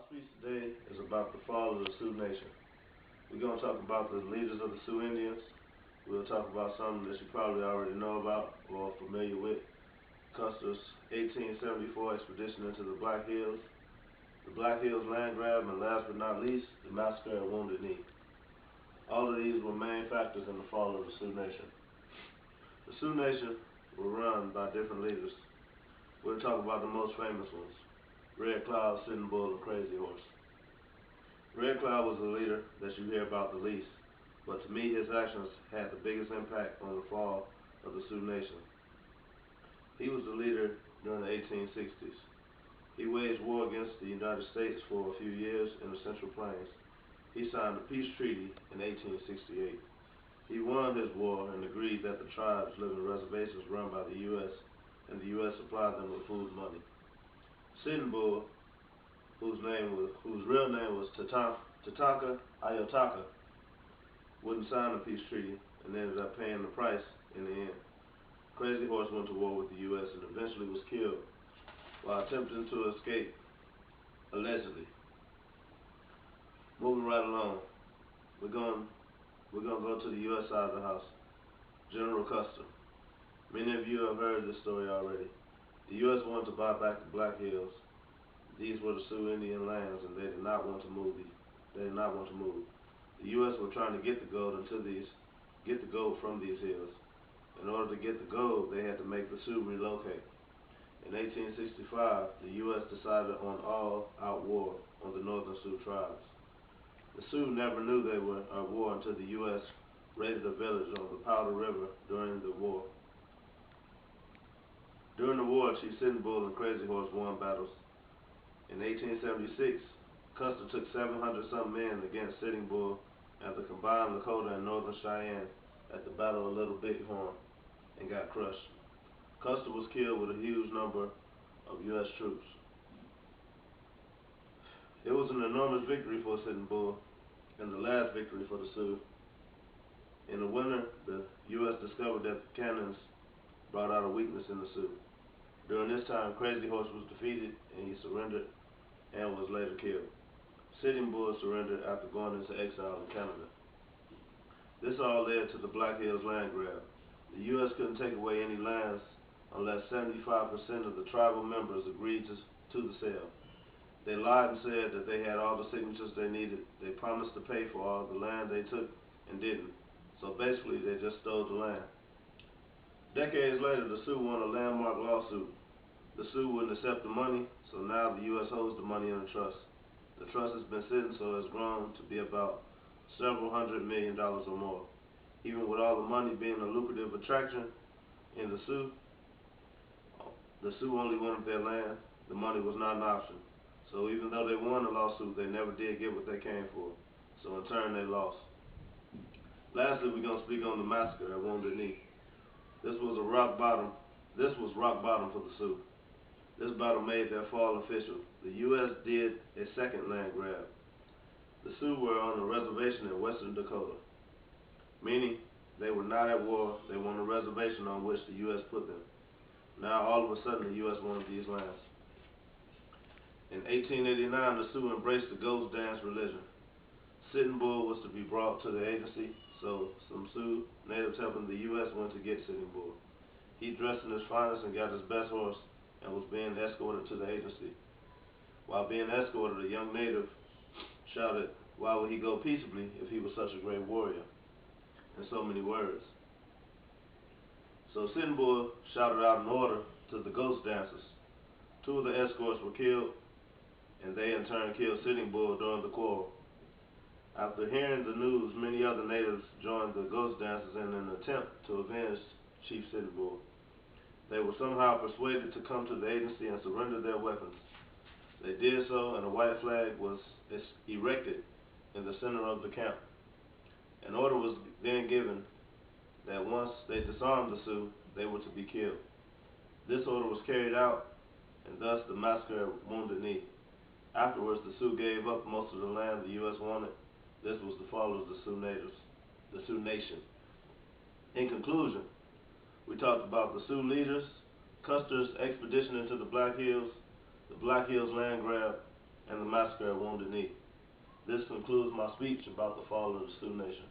speech today is about the fall of the Sioux Nation. We're going to talk about the leaders of the Sioux Indians. We'll talk about something that you probably already know about or are familiar with. Custer's 1874 expedition into the Black Hills, the Black Hills land grab, and last but not least, the massacre at Wounded Knee. All of these were main factors in the fall of the Sioux Nation. The Sioux Nation were run by different leaders. We'll talk about the most famous ones: Red Cloud, Sitting Bull, and Crazy Horse. Red Cloud was the leader that you hear about the least, but to me his actions had the biggest impact on the fall of the Sioux Nation. He was the leader during the 1860s. He waged war against the United States for a few years in the Central Plains. He signed a peace treaty in 1868. He won his war and agreed that the tribes live in reservations run by the U.S., and the U.S. supplied them with food and money. Sitting Bull, whose real name was Tatanka Ayotaka, wouldn't sign the peace treaty and ended up paying the price in the end. Crazy Horse went to war with the U.S. and eventually was killed while attempting to escape, allegedly. Moving right along, we're going to go to the U.S. side of the house. General Custer. Many of you have heard this story already. The U.S. wanted to buy back the Black Hills. These were the Sioux Indian lands, and they did not want to move. The U.S. were trying to get the gold from these hills. In order to get the gold, they had to make the Sioux relocate. In 1865, the U.S. decided on all-out war on the northern Sioux tribes. The Sioux never knew they were at war until the U.S. raided a village on the Powder River during the war. During the war, Chief Sitting Bull and Crazy Horse won battles. In 1876, Custer took 700-some men against Sitting Bull and the combined Lakota and Northern Cheyenne at the Battle of Little Bighorn and got crushed. Custer was killed with a huge number of U.S. troops. It was an enormous victory for Sitting Bull and the last victory for the Sioux. In the winter, the U.S. discovered that the cannons brought out a weakness in the Sioux. During this time, Crazy Horse was defeated and he surrendered and was later killed. Sitting Bull surrendered after going into exile in Canada. This all led to the Black Hills land grab. The U.S. couldn't take away any lands unless 75% of the tribal members agreed to the sale. They lied and said that they had all the signatures they needed. They promised to pay for all the land they took and didn't. So basically, they just stole the land. Decades later, the Sioux won a landmark lawsuit. The Sioux wouldn't accept the money, so now the U.S. holds the money in a trust. The trust has been sitting, so it's grown to be about several $100 million or more. Even with all the money being a lucrative attraction in the Sioux only wanted their land. The money was not an option. So even though they won the lawsuit, they never did get what they came for. So in turn, they lost. Lastly, we're going to speak on the massacre at Wounded Knee. This was rock bottom for the Sioux. This battle made their fall official. The U.S. did a second land grab. The Sioux were on a reservation in western Dakota, meaning they were not at war. They were on a reservation on which the U.S. put them. Now all of a sudden the U.S. wanted these lands. In 1889, the Sioux embraced the ghost dance religion. Sitting Bull was to be brought to the agency, so some Sioux natives helping the U.S. went to get Sitting Bull. He dressed in his finest and got his best horse and was being escorted to the agency. While being escorted, a young native shouted, "Why would he go peaceably if he was such a great warrior?" in so many words. So Sitting Bull shouted out an order to the ghost dancers. Two of the escorts were killed, and they in turn killed Sitting Bull during the quarrel. After hearing the news, many other natives joined the ghost dancers in an attempt to avenge Chief Sitting Bull. They were somehow persuaded to come to the agency and surrender their weapons. They did so, and a white flag was erected in the center of the camp. An order was then given that once they disarmed the Sioux, they were to be killed. This order was carried out, and thus the massacre at Wounded Knee. Afterwards, the Sioux gave up most of the land the U.S. wanted. This was the fall of the Sioux Nation. In conclusion, we talked about the Sioux leaders, Custer's expedition into the Black Hills land grab, and the massacre at Wounded Knee. This concludes my speech about the fall of the Sioux Nation.